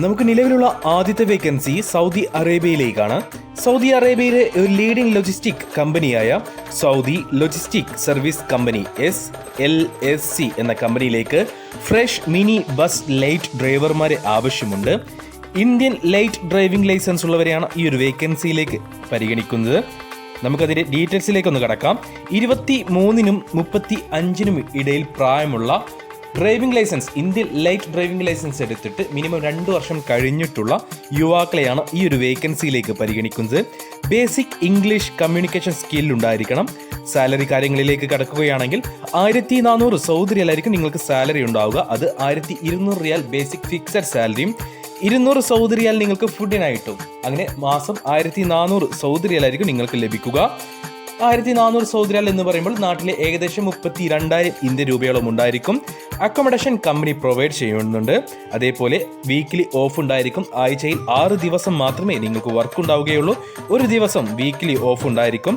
നമുക്ക് നിലവിലുള്ള ആദ്യത്തെ വേക്കൻസി സൗദി അറേബ്യയിലേക്കാണ്. സൗദി അറേബ്യയിലെ ഒരു ലീഡിംഗ് ലോജിസ്റ്റിക് കമ്പനിയായ Saudi logistic service company SLSC എന്ന കമ്പനിയിലേക്ക് ഫ്രഷ് മിനി ബസ് ലൈറ്റ് ഡ്രൈവർമാരെ ആവശ്യമുണ്ട്. ഇന്ത്യൻ ലൈറ്റ് ഡ്രൈവിംഗ് ലൈസൻസ് ഉള്ളവരെയാണ് ഈ ഒരു വേക്കൻസിയിലേക്ക് പരിഗണിക്കുന്നത്. നമുക്കതിൻ്റെ ഡീറ്റെയിൽസിലേക്കൊന്ന് കടക്കാം. 23-നും 35-നും ഇടയിൽ പ്രായമുള്ള driving licence, Indian light driving licence എടുത്തിട്ട് മിനിമം 2 വർഷം കഴിഞ്ഞിട്ടുള്ള യുവാക്കളെയാണ് ഈ ഒരു വേക്കൻസിയിലേക്ക് പരിഗണിക്കുന്നത്. ബേസിക് ഇംഗ്ലീഷ് കമ്മ്യൂണിക്കേഷൻ സ്കിൽ ഉണ്ടായിരിക്കണം. സാലറി കാര്യങ്ങളിലേക്ക് കടക്കുകയാണെങ്കിൽ 1400 സൗദി റിയാലായിരിക്കും നിങ്ങൾക്ക് സാലറി ഉണ്ടാവുക. അത് 1200 റിയാൽ ബേസിക് ഫിക്സഡ് സാലറിയും 200 സൗദി റിയാൽ നിങ്ങൾക്ക് ഫുഡിനായിട്ടും, അങ്ങനെ മാസം 1400 സൗദി റിയാലായിരിക്കും നിങ്ങൾക്ക് ലഭിക്കുക. 1400 സൗദി റിയാൽ എന്ന് പറയുമ്പോൾ നാട്ടിലെ ഏകദേശം 32,000 ഇന്ത്യൻ രൂപയോളം ഉണ്ടായിരിക്കും. അക്കോമഡേഷൻ കമ്പനി പ്രൊവൈഡ് ചെയ്യുന്നുണ്ട്. അതേപോലെ വീക്കിലി ഓഫ് ഉണ്ടായിരിക്കും. ആഴ്ചയിൽ 6 ദിവസം മാത്രമേ നിങ്ങൾക്ക് വർക്ക് ഉണ്ടാവുകയുള്ളൂ. ഒരു ദിവസം വീക്കിലി ഓഫ് ഉണ്ടായിരിക്കും.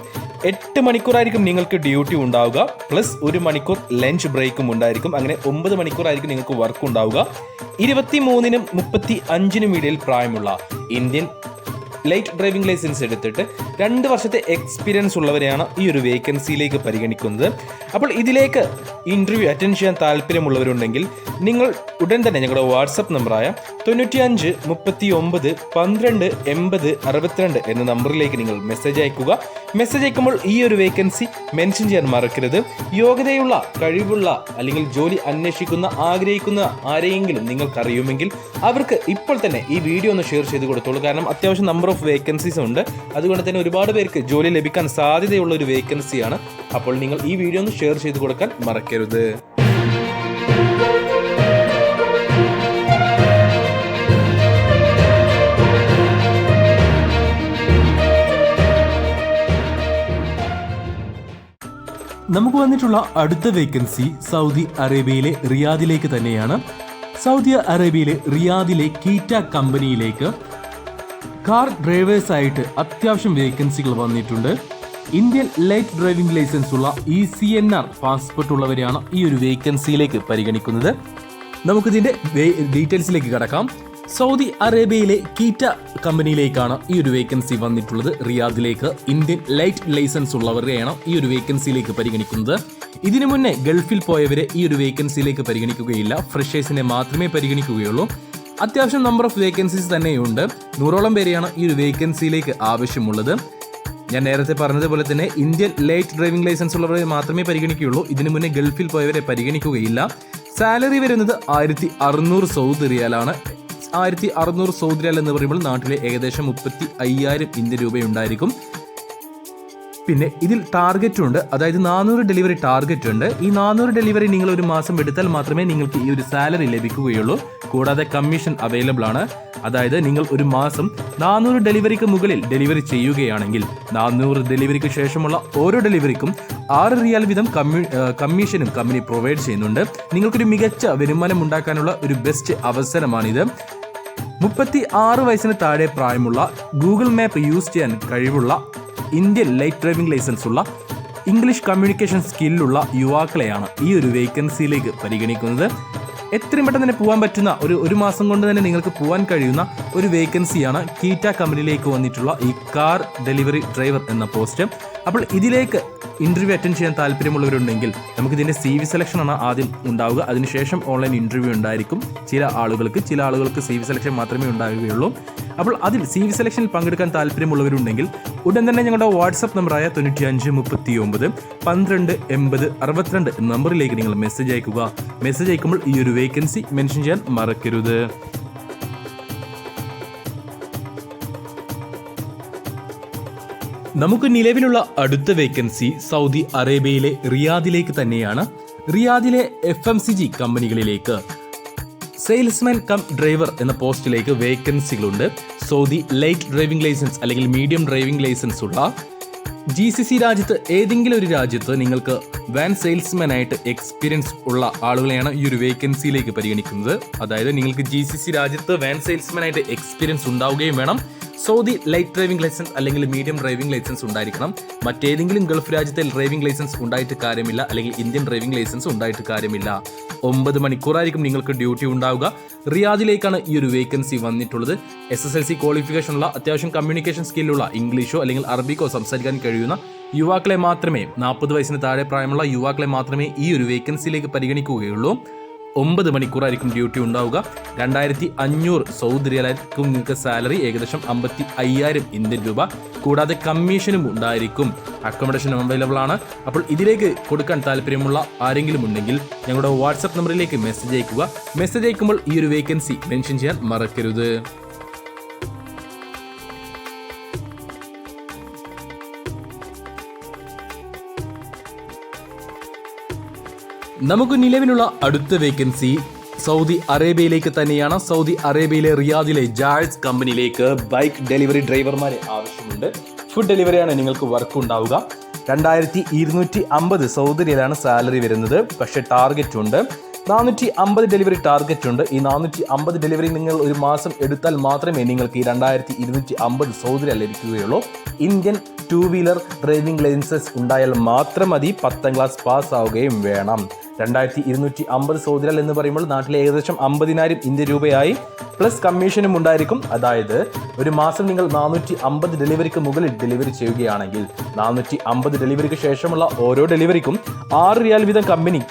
8 മണിക്കൂറായിരിക്കും നിങ്ങൾക്ക് ഡ്യൂട്ടി ഉണ്ടാവുക. പ്ലസ് 1 മണിക്കൂർ ലഞ്ച് ബ്രേക്കും ഉണ്ടായിരിക്കും. അങ്ങനെ 9 മണിക്കൂറായിരിക്കും നിങ്ങൾക്ക് വർക്ക് ഉണ്ടാവുക. 23-നും 35-നും ഇടയിൽ പ്രായമുള്ള ഇന്ത്യൻ ലൈറ്റ് ഡ്രൈവിംഗ് ലൈസൻസ് എടുത്തിട്ട് 2 വർഷത്തെ എക്സ്പീരിയൻസ് ഉള്ളവരെയാണ് ഈ ഒരു വേക്കൻസിയിലേക്ക് പരിഗണിക്കുന്നത്. അപ്പോൾ ഇതിലേക്ക് ഇൻ്റർവ്യൂ അറ്റൻഡ് ചെയ്യാൻ താല്പര്യമുള്ളവരുണ്ടെങ്കിൽ നിങ്ങൾ ഉടൻ തന്നെ ഞങ്ങളുടെ വാട്സപ്പ് നമ്പറായ 95 39 12 80 62 എന്ന നമ്പറിലേക്ക് നിങ്ങൾ മെസ്സേജ് അയക്കുക. മെസ്സേജ് അയക്കുമ്പോൾ ഈ ഒരു വേക്കൻസി മെൻഷൻ ചെയ്യാൻ മറക്കരുത്. യോഗ്യതയുള്ള, കഴിവുള്ള അല്ലെങ്കിൽ ജോലി അന്വേഷിക്കുന്ന, ആഗ്രഹിക്കുന്ന ആരെയെങ്കിലും നിങ്ങൾക്കറിയുമെങ്കിൽ അവർക്ക് ഇപ്പോൾ തന്നെ ഈ വീഡിയോ ഒന്ന് ഷെയർ ചെയ്ത് കൊടുത്തോളൂ. കാരണം അത്യാവശ്യം നമ്പർ ഓഫ് വേക്കൻസീസ് ഉണ്ട്. അതുകൊണ്ട് തന്നെ ഒരുപാട് പേർക്ക് ജോലി ലഭിക്കാൻ സാധ്യതയുള്ള ഒരു വേക്കൻസിയാണ്. അപ്പോൾ നിങ്ങൾ ഈ വീഡിയോ ഒന്ന് ഷെയർ ചെയ്ത് കൊടുക്കാൻ മറക്കരുത്. നമുക്ക് വന്നിട്ടുള്ള അടുത്ത വേക്കൻസി സൗദി അറേബ്യയിലെ റിയാദിലേക്ക് തന്നെയാണ്. സൗദി അറേബ്യയിലെ റിയാദിലെ കീറ്റ കമ്പനിയിലേക്ക് കാർ ഡ്രൈവേഴ്സായിട്ട് അത്യാവശ്യം വേക്കൻസികൾ വന്നിട്ടുണ്ട്. ഇന്ത്യൻ ലൈറ്റ് ഡ്രൈവിംഗ് ലൈസൻസ് ഉള്ള ECNR പാസ്പോർട്ട് ഉള്ളവരെയാണ് ഈ ഒരു വേക്കൻസിയിലേക്ക് പരിഗണിക്കുന്നത്. നമുക്കിതിൻ്റെ ഡീറ്റെയിൽസിലേക്ക് കടക്കാം. സൗദി അറേബ്യയിലെ കീറ്റ കമ്പനിയിലേക്കാണ് ഈ ഒരു വേക്കൻസി വന്നിട്ടുള്ളത്. റിയാദിലേക്ക് ഇന്ത്യൻ ലൈറ്റ് ലൈസൻസ് ഉള്ളവരെയാണ് ഈ ഒരു വേക്കൻസിയിലേക്ക് പരിഗണിക്കുന്നത്. ഇതിനു മുന്നേ ഗൾഫിൽ പോയവരെ ഈ ഒരു വേക്കൻസിയിലേക്ക് പരിഗണിക്കുകയില്ല. ഫ്രഷേഴ്സിനെ മാത്രമേ പരിഗണിക്കുകയുള്ളൂ. അത്യാവശ്യം നമ്പർ ഓഫ് വേക്കൻസീസ് തന്നെയുണ്ട്. 100ഓളം പേരെയാണ് ഈ ഒരു വേക്കൻസിയിലേക്ക് ആവശ്യമുള്ളത്. ഞാൻ നേരത്തെ പറഞ്ഞതുപോലെ തന്നെ ഇന്ത്യൻ ലൈറ്റ് ഡ്രൈവിംഗ് ലൈസൻസ് ഉള്ളവരെ മാത്രമേ പരിഗണിക്കുകയുള്ളൂ. ഇതിനു മുന്നേ ഗൾഫിൽ പോയവരെ പരിഗണിക്കുകയില്ല. സാലറി വരുന്നത് 1600 സൗദി റിയാലാണ്. 1600 സൗദി റിയാൽ എന്ന് പറയുമ്പോൾ നാട്ടിലെ ഏകദേശം 35,000 ഇന്ത്യൻ രൂപയുണ്ടായിരിക്കും. പിന്നെ ഇതിൽ ടാർഗറ്റ് ഉണ്ട്. അതായത് 400 ഡെലിവറി ടാർഗറ്റ് ഉണ്ട്. ഈ 400 ഡെലിവറി നിങ്ങൾ ഒരു മാസം എടുത്താൽ മാത്രമേ നിങ്ങൾക്ക് ഈ ഒരു സാലറി ലഭിക്കുകയുള്ളൂ. കൂടാതെ കമ്മീഷൻ അവൈലബിൾ ആണ്. അതായത് നിങ്ങൾ ഒരു മാസം 400 ഡെലിവറിക്ക് മുകളിൽ ഡെലിവറി ചെയ്യുകയാണെങ്കിൽ 400 ഡെലിവറിക്ക് ശേഷമുള്ള ഓരോ ഡെലിവറിക്കും 6 റിയാൽ വീതം കമ്മീഷനും കമ്പനി പ്രൊവൈഡ് ചെയ്യുന്നുണ്ട്. നിങ്ങൾക്കൊരു മികച്ച വരുമാനം ഉണ്ടാക്കാനുള്ള ഒരു ബെസ്റ്റ് അവസരമാണിത്. 36 വയസ്സിന് താഴെ പ്രായമുള്ള, ഗൂഗിൾ മാപ്പ് യൂസ് ചെയ്യാൻ കഴിവുള്ള, ഇന്ത്യൻ ലൈറ്റ് ഡ്രൈവിംഗ് ലൈസൻസ് ഉള്ള, ഇംഗ്ലീഷ് കമ്മ്യൂണിക്കേഷൻ സ്കില്ലുള്ള യുവാക്കളെയാണ് ഈ ഒരു വേക്കൻസിയിലേക്ക് പരിഗണിക്കുന്നത്. എത്രയും പെട്ടെന്ന് തന്നെ പോകാൻ പറ്റുന്ന ഒരു മാസം കൊണ്ട് തന്നെ നിങ്ങൾക്ക് പോകാൻ കഴിയുന്ന ഒരു വേക്കൻസിയാണ് കീറ്റ കമ്പനിയിലേക്ക് വന്നിട്ടുള്ള ഈ കാർ ഡെലിവറി ഡ്രൈവർ എന്ന പോസ്റ്റ്. അപ്പോൾ ഇതിലേക്ക് ഇൻ്റർവ്യൂ അറ്റൻഡ് ചെയ്യാൻ താല്പര്യമുള്ളവരുണ്ടെങ്കിൽ നമുക്കിതിൻ്റെ CV സെലക്ഷനാണ് ആദ്യം ഉണ്ടാവുക. അതിനുശേഷം ഓൺലൈൻ ഇൻ്റർവ്യൂ ഉണ്ടായിരിക്കും. ചില ആളുകൾക്ക് CV സെലക്ഷൻ മാത്രമേ ഉണ്ടാവുകയുള്ളൂ. അപ്പോൾ അതിൽ CV സെലക്ഷനിൽ പങ്കെടുക്കാൻ താല്പര്യമുള്ളവരുണ്ടെങ്കിൽ ഉടൻ തന്നെ ഞങ്ങളുടെ വാട്സപ്പ് നമ്പറായ 95 39 12 80 62 എന്ന നമ്പറിലേക്ക് നിങ്ങൾ മെസ്സേജ് അയക്കുക. മെസ്സേജ് അയക്കുമ്പോൾ ഈ ഒരു വേക്കൻസി മെൻഷൻ ചെയ്യാൻ മറക്കരുത്. നമുക്ക് നിലവിലുള്ള അടുത്ത വേക്കൻസി സൗദി അറേബ്യയിലെ റിയാദിലേക്ക് തന്നെയാണ്. റിയാദിലെ FMCG കമ്പനികളിലേക്ക് സെയിൽസ്മാൻ കം ഡ്രൈവർ എന്ന പോസ്റ്റിലേക്ക് വേക്കൻസികളുണ്ട്. സൗദി ലൈറ്റ് ഡ്രൈവിംഗ് ലൈസൻസ് അല്ലെങ്കിൽ മീഡിയം ഡ്രൈവിംഗ് ലൈസൻസ് ഉള്ള, GCC രാജ്യത്ത് ഏതെങ്കിലും ഒരു രാജ്യത്ത് നിങ്ങൾക്ക് വാൻ സെയിൽസ്മാൻ ആയിട്ട് എക്സ്പീരിയൻസ് ഉള്ള ആളുകളെയാണ് ഈ ഒരു വേക്കൻസിയിലേക്ക് പരിഗണിക്കുന്നത്. അതായത് നിങ്ങൾക്ക് GCC രാജ്യത്ത് വാൻ സെയിൽസ്മാൻ ആയിട്ട് എക്സ്പീരിയൻസ് ഉണ്ടാവുകയും വേണം. സൗദി ലൈറ്റ് ഡ്രൈവിംഗ് ലൈസൻസ് അല്ലെങ്കിൽ മീഡിയം ഡ്രൈവിംഗ് ലൈസൻസ് ഉണ്ടായിരിക്കണം. മറ്റേതെങ്കിലും ഗൾഫ് രാജ്യത്തെ ഡ്രൈവിംഗ് ലൈസൻസ് ഉണ്ടായിട്ട് കാര്യമില്ല, അല്ലെങ്കിൽ ഇന്ത്യൻ ഡ്രൈവിംഗ് ലൈസൻസ് ഉണ്ടായിട്ട് കാര്യമില്ല. 9 മണിക്കൂറായിരിക്കും നിങ്ങൾക്ക് ഡ്യൂട്ടി ഉണ്ടാവുക. റിയാദിലേക്കാണ് ഈ ഒരു വേക്കൻസി വന്നിട്ടുള്ളത്. SSLC ക്വാളിഫിക്കേഷനുള്ള അത്യാവശ്യം കമ്മ്യൂണിക്കേഷൻ സ്കില്ലുള്ള ഇംഗ്ലീഷോ അല്ലെങ്കിൽ അറബിക്കോ സംസാരിക്കാൻ കഴിയുന്ന യുവാക്കളെ മാത്രമേ, 40 വയസ്സിന് താഴെ പ്രായമുള്ള യുവാക്കളെ മാത്രമേ ഈ ഒരു വേക്കൻസിയിലേക്ക് പരിഗണിക്കുകയുള്ളൂ. 9 മണിക്കൂറായിരിക്കും ഡ്യൂട്ടി ഉണ്ടാവുക. 2500 സൗദി റിയാലായിരിക്കും നിങ്ങൾക്ക് സാലറി, ഏകദേശം 55,000 ഇന്ത്യൻ രൂപ. കൂടാതെ കമ്മീഷനും ഉണ്ടായിരിക്കും. അക്കോമഡേഷനും അവൈലബിൾ ആണ്. അപ്പോൾ ഇതിലേക്ക് കൊടുക്കാൻ താല്പര്യമുള്ള ആരെങ്കിലും ഉണ്ടെങ്കിൽ ഞങ്ങളുടെ വാട്സപ്പ് നമ്പറിലേക്ക് മെസ്സേജ് അയക്കുക. മെസ്സേജ് അയക്കുമ്പോൾ ഈ ഒരു വേക്കൻസി മെൻഷൻ ചെയ്യാൻ മറക്കരുത്. നമുക്ക് നിലവിലുള്ള അടുത്ത വേക്കൻസി സൗദി അറേബ്യയിലേക്ക് തന്നെയാണ്. സൗദി അറേബ്യയിലെ റിയാദിലെ ജാഴ്സ് കമ്പനിയിലേക്ക് ബൈക്ക് ഡെലിവറി ഡ്രൈവർമാരെ ആവശ്യമുണ്ട്. ഫുഡ് ഡെലിവറിയാണ് നിങ്ങൾക്ക് വർക്ക് ഉണ്ടാവുക. 2250 സൗദി റിയാലാണ് സാലറി വരുന്നത്. പക്ഷേ ടാർഗറ്റ് ഉണ്ട്, 450 ഡെലിവറി ടാർഗറ്റ് ഉണ്ട്. ഈ 450 ഡെലിവറി നിങ്ങൾ ഒരു മാസം എടുത്താൽ മാത്രമേ നിങ്ങൾക്ക് ഈ 2250 സൗദി റിയാൽ ലഭിക്കുകയുള്ളൂ. ഇന്ത്യൻ 2 വീലർ ഡ്രൈവിംഗ് ലൈസൻസ് ഉണ്ടായാൽ മാത്രം മതി. 10ാം ക്ലാസ് പാസ് ആവുകയും വേണം. 2250 സൗദി റിയാൽ എന്ന് പറയുമ്പോൾ നാട്ടിലെ ഏകദേശം 50,000 ഇന്ത്യൻ രൂപയായി, പ്ലസ് കമ്മീഷനും ഉണ്ടായിരിക്കും. അതായത് ഒരു മാസം നിങ്ങൾ 450 ഡെലിവറിക്ക് മുകളിൽ ഡെലിവറി ചെയ്യുകയാണെങ്കിൽ 450 ഡെലിവറിക്ക് ശേഷമുള്ള ഓരോ ഡെലിവറിക്കും 6 റിയാൽ വീതം കമ്പനി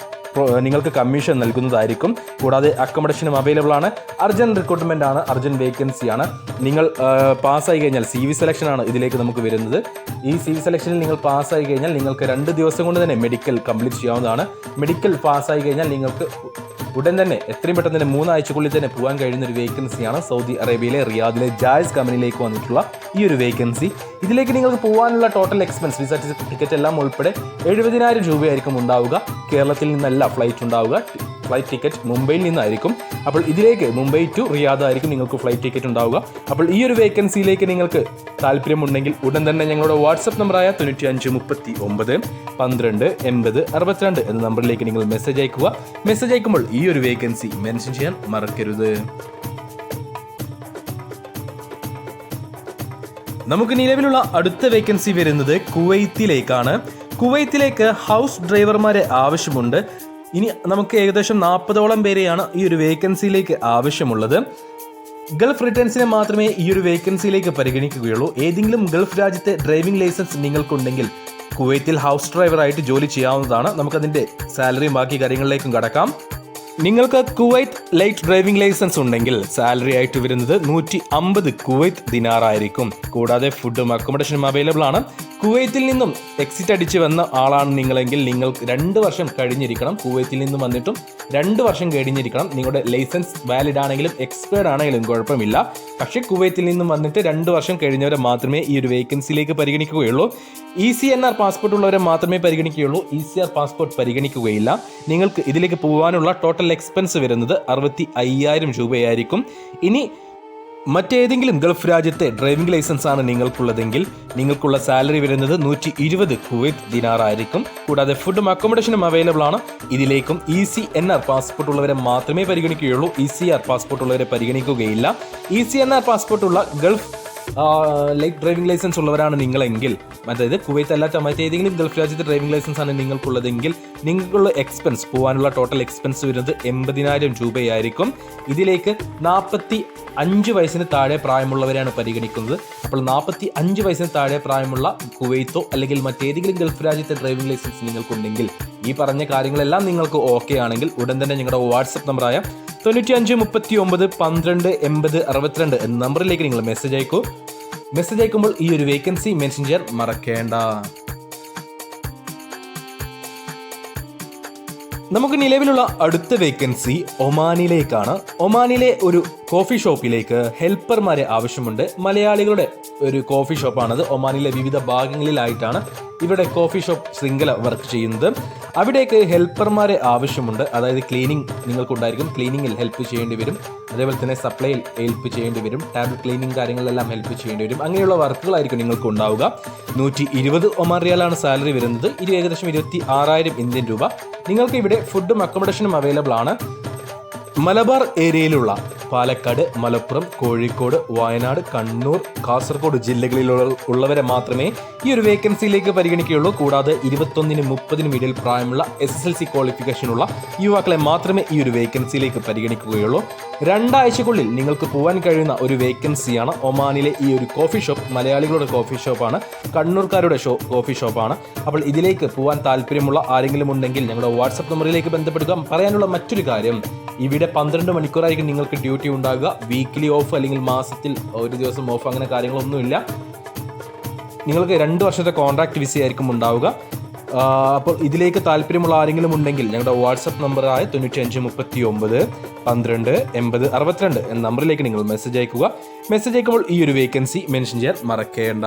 നിങ്ങൾക്ക് കമ്മീഷൻ നൽകുന്നതായിരിക്കും. കൂടാതെ അക്കോമഡേഷനും അവൈലബിൾ ആണ്. അർജന്റ് റിക്രൂട്ട്മെന്റ് ആണ്, അർജന്റ് വേക്കൻസി ആണ്. നിങ്ങൾ പാസ്സായി കഴിഞ്ഞാൽ CV സെലക്ഷൻ ആണ് ഇതിലേക്ക് നമുക്ക് വരുന്നത്. ഈ CV സെലക്ഷനിൽ നിങ്ങൾ പാസ്സായി കഴിഞ്ഞാൽ നിങ്ങൾക്ക് 2 ദിവസം കൊണ്ട് തന്നെ മെഡിക്കൽ കംപ്ലീറ്റ് ചെയ്യാവുന്നതാണ്. മെഡിക്കൽ പാസ്സായി കഴിഞ്ഞാൽ നിങ്ങൾക്ക് ഉടൻ തന്നെ എത്രയും പെട്ടെന്ന് തന്നെ 3 ആഴ്ചക്കുള്ളിൽ തന്നെ പോകാൻ കഴിയുന്ന ഒരു വേക്കൻസിയാണ് സൗദി അറേബ്യയിലെ റിയാദിലെ ജായ്സ് കമ്പനിയിലേക്ക് വന്നിട്ടുള്ള ഈ ഒരു വേക്കൻസി. ഇതിലേക്ക് നിങ്ങൾക്ക് പോകാനുള്ള ടോട്ടൽ എക്സ്പെൻസ്, വിസ ടിക്കറ്റ് എല്ലാം ഉൾപ്പെടെ 70,000 രൂപയായിരിക്കും ഉണ്ടാവുക. കേരളത്തിൽ നിന്നല്ല ഫ്ലൈറ്റ് ഉണ്ടാവുക. ഫ്ലൈറ്റ് ടിക്കറ്റ് മുംബൈയിൽ നിന്നായിരിക്കും. അപ്പോൾ ഇതിലേക്ക് മുംബൈ ടു റിയാദ് ആയിരിക്കും നിങ്ങൾക്ക് ഫ്ലൈറ്റ് ടിക്കറ്റ് ഉണ്ടാവുക. അപ്പോൾ ഈ ഒരു വേക്കൻസിയിലേക്ക് നിങ്ങൾക്ക് താല്പര്യമുണ്ടെങ്കിൽ ഉടൻ തന്നെ ഞങ്ങളുടെ വാട്സപ്പ് നമ്പറായ 9539 12 80 62 എന്ന നമ്പറിലേക്ക് നിങ്ങൾ മെസ്സേജ് അയക്കുക. മെസ്സേജ് അയക്കുമ്പോൾ ഈ ഒരു വേക്കൻസി മെൻഷൻ ചെയ്യാൻ മറക്കരുത്. നമുക്ക് നിലവിലുള്ള അടുത്ത വേക്കൻസി വരുന്നത് കുവൈത്തിലേക്കാണ്. കുവൈത്തിലേക്ക് ഹൗസ് ഡ്രൈവർമാരെ ആവശ്യമുണ്ട്. ഇനി നമുക്ക് ഏകദേശം 40ഓളം പേരെയാണ് ഈ ഒരു വേക്കൻസിയിലേക്ക് ആവശ്യമുള്ളത്. ഗൾഫ് റിട്ടേൺസിനെ മാത്രമേ ഈ ഒരു വേക്കൻസിയിലേക്ക് പരിഗണിക്കുകയുള്ളൂ. ഏതെങ്കിലും ഗൾഫ് രാജ്യത്തെ ഡ്രൈവിംഗ് ലൈസൻസ് നിങ്ങൾക്കുണ്ടെങ്കിൽ കുവൈത്തിൽ ഹൗസ് ഡ്രൈവറായിട്ട് ജോലി ചെയ്യാവുന്നതാണ്. നമുക്കതിൻ്റെ സാലറിയും ബാക്കി കാര്യങ്ങളിലേക്കും കടക്കാം. നിങ്ങൾക്ക് കുവൈത്ത് ലൈറ്റ് ഡ്രൈവിംഗ് ലൈസൻസ് ഉണ്ടെങ്കിൽ സാലറി ആയിട്ട് വരുന്നത് 150 കുവൈത്ത് ദിനാറായിരിക്കും. കൂടാതെ ഫുഡും അക്കോമഡേഷനും അവൈലബിൾ ആണ്. കുവൈത്തിൽ നിന്നും എക്സിറ്റ് അടിച്ച് വന്ന ആളാണ് നിങ്ങളെങ്കിൽ നിങ്ങൾക്ക് 2 വർഷം കഴിഞ്ഞിരിക്കണം. കുവൈത്തിൽ നിന്നും വന്നിട്ടും 2 വർഷം കഴിഞ്ഞിരിക്കണം. നിങ്ങളുടെ ലൈസൻസ് വാലിഡ് ആണെങ്കിലും എക്സ്പയർഡ് ആണെങ്കിലും കുഴപ്പമില്ല. പക്ഷേ കുവൈത്തിൽ നിന്നും വന്നിട്ട് 2 വർഷം കഴിഞ്ഞവരെ മാത്രമേ ഈ ഒരു വേക്കൻസിയിലേക്ക് പരിഗണിക്കുകയുള്ളൂ. ECNR പാസ്പോർട്ട് ഉള്ളവരെ മാത്രമേ പരിഗണിക്കുകയുള്ളൂ. ECR passport പരിഗണിക്കുകയില്ല. നിങ്ങൾക്ക് ഇതിലേക്ക് പോകാനുള്ള ടോട്ടൽ എക്സ്പെൻസ് വരുന്നത് 65,000 രൂപയായിരിക്കും. ഇനി മറ്റേതെങ്കിലും ഗൾഫ് രാജ്യത്തെ ഡ്രൈവിംഗ് ലൈസൻസ് ആണ് നിങ്ങൾക്കുള്ളതെങ്കിൽ നിങ്ങൾക്കുള്ള സാലറി വരുന്നത് 120 കുവൈത്ത് ദിനാറായിരിക്കും. കൂടാതെ ഫുഡും അക്കോമഡേഷനും അവൈലബിൾ ആണ്. ഇതിലേക്കും ECNR പാസ്പോർട്ട് ഉള്ളവരെ മാത്രമേ പരിഗണിക്കുകയുള്ളൂ. ECR പാസ്പോർട്ട് ഉള്ളവരെ പരിഗണിക്കുകയില്ല. ECNR പാസ്പോർട്ട് ഉള്ള ഗൾഫ് ലൈറ്റ് ഡ്രൈവിംഗ് ലൈസൻസ് ഉള്ളവരാണ് നിങ്ങളെങ്കിൽ, അതായത് കുവൈത്ത് അല്ലാത്ത മറ്റേതെങ്കിലും ഗൾഫ് രാജ്യത്തെ ഡ്രൈവിംഗ് ലൈസൻസ് ആണ് നിങ്ങൾക്കുള്ളതെങ്കിൽ നിങ്ങൾക്കുള്ള എക്സ്പെൻസ്, പോകാനുള്ള ടോട്ടൽ എക്സ്പെൻസ് വരുന്നത് 80,000 രൂപയായിരിക്കും. ഇതിലേക്ക് 45 വയസ്സിന് താഴെ പ്രായമുള്ളവരെയാണ് പരിഗണിക്കുന്നത്. അപ്പോൾ 45 വയസ്സിന് താഴെ പ്രായമുള്ള കുവൈത്തോ അല്ലെങ്കിൽ മറ്റേതെങ്കിലും ഗൾഫ് രാജ്യത്തെ ഡ്രൈവിംഗ് ലൈസൻസ് നിങ്ങൾക്കുണ്ടെങ്കിൽ ഈ പറഞ്ഞ കാര്യങ്ങളെല്ലാം നിങ്ങൾക്ക് ഓക്കെ ആണെങ്കിൽ ഉടൻ തന്നെ ഞങ്ങളുടെ വാട്സപ്പ് നമ്പറായ 9539 12 80 62 എന്ന നമ്പറിലേക്ക് നിങ്ങൾ മെസ്സേജ് അയക്കൂ. മെസ്സേജ് അയക്കുമ്പോൾ ഈ ഒരു വേക്കൻസി മെൻഷൻ ചെയ്യാൻ മറക്കേണ്ട. നമുക്ക് നിലവിലുള്ള അടുത്ത വേക്കൻസി ഒമാനിലേക്കാണ്. ഒമാനിലെ ഒരു കോഫി ഷോപ്പിലേക്ക് ഹെൽപ്പർമാരെ ആവശ്യമുണ്ട്. മലയാളികളുടെ ഒരു കോഫി ഷോപ്പാണത്. ഒമാനിലെ വിവിധ ഭാഗങ്ങളിലായിട്ടാണ് ഇവിടെ കോഫി ഷോപ്പ് ശൃംഖല വർക്ക് ചെയ്യുന്നത്. അവിടേക്ക് ഹെൽപ്പർമാരെ ആവശ്യമുണ്ട്. അതായത് ക്ലീനിങ് നിങ്ങൾക്കുണ്ടായിരിക്കും. ക്ലീനിങ്ങിൽ ഹെൽപ്പ് ചെയ്യേണ്ടി വരും. അതേപോലെ തന്നെ സപ്ലൈയിൽ ഹെൽപ്പ് ചെയ്യേണ്ടി വരും. ടാബ് ക്ലീനിങ് കാര്യങ്ങളിലെല്ലാം ഹെൽപ്പ് ചെയ്യേണ്ടി വരും. അങ്ങനെയുള്ള വർക്കുകളായിരിക്കും നിങ്ങൾക്ക് ഉണ്ടാവുക. 120 ഒമാൻ റിയാലാണ് സാലറി വരുന്നത്. ഇത് ഏകദേശം 26,000 ഇന്ത്യൻ രൂപ. നിങ്ങൾക്ക് ഇവിടെ ഫുഡും അക്കോമഡേഷനും അവൈലബിൾ ആണ്. മലബാർ ഏരിയയിലുള്ള പാലക്കാട്, മലപ്പുറം, കോഴിക്കോട്, വയനാട്, കണ്ണൂർ, കാസർഗോഡ് ജില്ലകളിലുള്ളവരെ മാത്രമേ ഈ ഒരു വേക്കൻസിയിലേക്ക് പരിഗണിക്കുകയുള്ളൂ. കൂടാതെ 21-നും 30-നും ഇടയിൽ പ്രായമുള്ള SSLC ക്വാളിഫിക്കേഷനുള്ള യുവാക്കളെ മാത്രമേ ഈ ഒരു വേക്കൻസിയിലേക്ക് പരിഗണിക്കുകയുള്ളൂ. 2 ആഴ്ചക്കുള്ളിൽ നിങ്ങൾക്ക് പോകാൻ കഴിയുന്ന ഒരു വേക്കൻസിയാണ് ഒമാനിലെ ഈ ഒരു കോഫി ഷോപ്പ്. മലയാളികളുടെ കോഫി ഷോപ്പാണ്, കണ്ണൂർക്കാരുടെ കോഫി ഷോപ്പാണ്. അപ്പോൾ ഇതിലേക്ക് പോകാൻ താല്പര്യമുള്ള ആരെങ്കിലും ഉണ്ടെങ്കിൽ ഞങ്ങളുടെ വാട്സപ്പ് നമ്പറിലേക്ക് ബന്ധപ്പെടുക. പറയാനുള്ള മറ്റൊരു കാര്യം, ഇവിടെ 12 മണിക്കൂറായിരിക്കും നിങ്ങൾക്ക് ഡ്യൂട്ടി ഉണ്ടാകുക. വീക്കിലി ഓഫ് അല്ലെങ്കിൽ മാസത്തിൽ ഒരു ദിവസം ഓഫ് അങ്ങനെ കാര്യങ്ങളൊന്നുമില്ല. നിങ്ങൾക്ക് 2 വർഷത്തെ കോൺട്രാക്ട് വിസ ആയിരിക്കും ഉണ്ടാവുക. അപ്പോൾ ഇതിലേക്ക് താല്പര്യമുള്ള ആരെങ്കിലും ഉണ്ടെങ്കിൽ ഞങ്ങളുടെ വാട്സപ്പ് നമ്പറായ 9539 12 80 62 എന്ന നമ്പറിലേക്ക് നിങ്ങൾ മെസ്സേജ് അയക്കുക. മെസ്സേജ് അയക്കുമ്പോൾ ഈ ഒരു വേക്കൻസി മെൻഷൻ ചെയ്യാൻ മറക്കേണ്ട.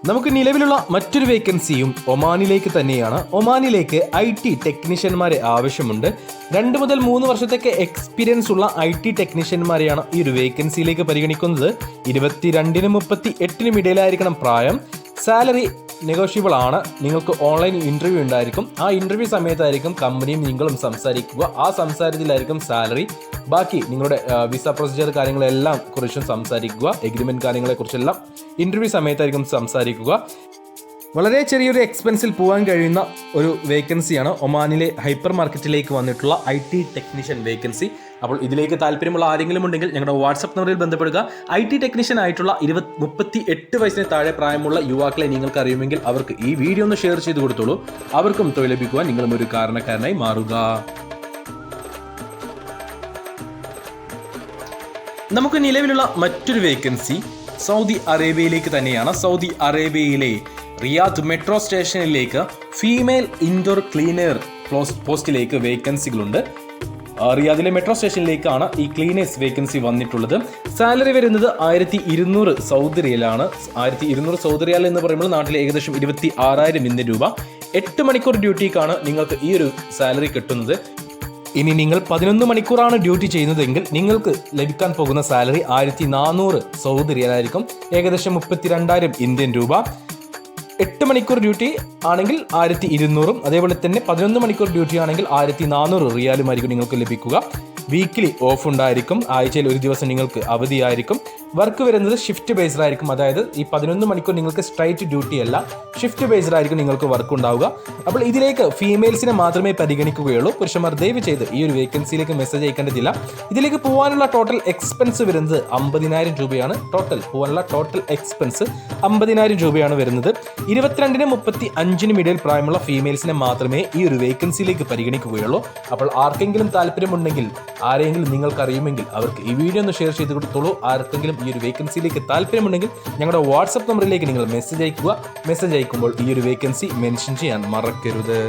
നമുക്ക് നിലവിലുള്ള മറ്റൊരു വേക്കൻസിയും ഒമാനിലേക്ക് തന്നെയാണ്. ഒമാനിലേക്ക് IT ടെക്നീഷ്യന്മാരെ ആവശ്യമുണ്ട്. 2 മുതൽ 3 വർഷത്തേക്ക് എക്സ്പീരിയൻസ് ഉള്ള IT ടെക്നീഷ്യന്മാരെയാണ് ഈ ഒരു വേക്കൻസിയിലേക്ക് പരിഗണിക്കുന്നത്. 22-നും 38-നും ഇടയിലായിരിക്കണം പ്രായം. സാലറി നെഗോഷ്യബിൾ ആണ്. നിങ്ങൾക്ക് ഓൺലൈൻ ഇൻ്റർവ്യൂ ഉണ്ടായിരിക്കും. ആ ഇൻ്റർവ്യൂ സമയത്തായിരിക്കും കമ്പനിയും നിങ്ങളും സംസാരിക്കുക. ആ സംസാരത്തിലായിരിക്കും സാലറി. ബാക്കി നിങ്ങളുടെ വിസ പ്രൊസീജിയർ കാര്യങ്ങളെല്ലാം കുറിച്ചും സംസാരിക്കുക. എഗ്രിമെൻറ്റ് കാര്യങ്ങളെക്കുറിച്ചെല്ലാം ഇൻ്റർവ്യൂ സമയത്തായിരിക്കും സംസാരിക്കുക. വളരെ ചെറിയൊരു എക്സ്പെൻസിൽ പോകാൻ കഴിയുന്ന ഒരു വേക്കൻസിയാണ് ഒമാനിലെ ഹൈപ്പർ മാർക്കറ്റിലേക്ക് വന്നിട്ടുള്ള IT ടെക്നീഷ്യൻ വേക്കൻസി. അപ്പോൾ ഇതിലേക്ക് താല്പര്യമുള്ള ആരെങ്കിലും ഉണ്ടെങ്കിൽ ഞങ്ങളുടെ വാട്സപ്പ് നമ്പറിൽ ബന്ധപ്പെടുക. IT ടെക്നീഷ്യൻ ആയിട്ടുള്ള 38 വയസ്സിന് താഴെ പ്രായമുള്ള യുവാക്കളെ നിങ്ങൾക്ക് അറിയുമെങ്കിൽ അവർക്ക് ഈ വീഡിയോ ഒന്ന് ഷെയർ ചെയ്ത് കൊടുത്തോളൂ. അവർക്കും തൊഴിൽ ലഭിക്കുവാൻ നിങ്ങളും ഒരു കാരണക്കാരനായി മാറുക. നമുക്ക് നിലവിലുള്ള മറ്റൊരു വേക്കൻസി സൗദി അറേബ്യയിലേക്ക് തന്നെയാണ്. സൗദി അറേബ്യയിലെ റിയാദ് മെട്രോ സ്റ്റേഷനിലേക്ക് ഫീമെയിൽ ഇൻഡോർ ക്ലീനർ പോസ്റ്റിലേക്ക് വേക്കൻസികളുണ്ട്. റിയാദിലെ മെട്രോ സ്റ്റേഷനിലേക്കാണ് ഈ ക്ലീനേഴ്സ് വേക്കൻസി വന്നിട്ടുള്ളത്. സാലറി വരുന്നത് 1200 സൗദി റിയാലാണ്. 1200 സൗദി റിയാൽ എന്ന് പറയുമ്പോൾ നാട്ടിൽ ഏകദേശം 26,000 ഇന്ത്യൻ രൂപ. 8 മണിക്കൂർ ഡ്യൂട്ടിക്കാണ് നിങ്ങൾക്ക് ഈ ഒരു സാലറി കിട്ടുന്നത്. ഇനി നിങ്ങൾ 11 മണിക്കൂറാണ് ഡ്യൂട്ടി ചെയ്യുന്നതെങ്കിൽ നിങ്ങൾക്ക് ലഭിക്കാൻ പോകുന്ന സാലറി 1400 സൗദി റിയാലായിരിക്കും, ഏകദേശം 32,000 ഇന്ത്യൻ രൂപ. 8 മണിക്കൂർ ഡ്യൂട്ടി ആണെങ്കിൽ 1200, അതേപോലെ തന്നെ 11 മണിക്കൂർ ഡ്യൂട്ടി ആണെങ്കിൽ 1400 റിയാലുമായിരിക്കും നിങ്ങൾക്ക് ലഭിക്കുക. വീക്കിലി ഓഫ് ഉണ്ടായിരിക്കും. ആഴ്ചയിൽ ഒരു ദിവസം നിങ്ങൾക്ക് അവധിയായിരിക്കും. വർക്ക് വരുന്നത് ഷിഫ്റ്റ് ബേസ്ഡ് ആയിരിക്കും. അതായത് ഈ 11 മണിക്കൂർ നിങ്ങൾക്ക് സ്ട്രൈറ്റ് ഡ്യൂട്ടി അല്ല, ഷിഫ്റ്റ് ബേസ്ഡ് ആയിരിക്കും നിങ്ങൾക്ക് വർക്ക് ഉണ്ടാവുക. അപ്പോൾ ഇതിലേക്ക് ഫീമെയിൽസിനെ മാത്രമേ പരിഗണിക്കുകയുള്ളൂ. പുരുഷന്മാർ ദയവ് ചെയ്ത് ഈ ഒരു വേക്കൻസിയിലേക്ക് മെസ്സേജ് അയക്കേണ്ടതില്ല. ഇതിലേക്ക് പോകാനുള്ള ടോട്ടൽ എക്സ്പെൻസ് വരുന്നത് 50,000 രൂപയാണ്. പോകാനുള്ള ടോട്ടൽ എക്സ്പെൻസ് 50,000 രൂപയാണ് വരുന്നത്. 22-നും 35-നും ഇടയിൽ പ്രായമുള്ള ഫീമെയിൽസിനെ മാത്രമേ ഈ ഒരു വേക്കൻസിയിലേക്ക് പരിഗണിക്കുകയുള്ളൂ. അപ്പോൾ ആർക്കെങ്കിലും താല്പര്യമുണ്ടെങ്കിൽ, ആരെങ്കിലും നിങ്ങൾക്ക് അറിയുമെങ്കിൽ അവർക്ക് ഈ വീഡിയോ ഒന്ന് ഷെയർ ചെയ്ത് കൊടുത്തോളൂ. ആർക്കെങ്കിലും ഈ ഒരു വേക്കൻസിയിലേക്ക് താല്പര്യമുണ്ടെങ്കിൽ ഞങ്ങളുടെ വാട്സപ്പ് നമ്പറിലേക്ക് നിങ്ങൾ മെസ്സേജ് അയക്കുക. മെസ്സേജ് അയക്കുമ്പോൾ ഈ ഒരു വേക്കൻസി മെൻഷൻ ചെയ്യാൻ മറക്കരുത്.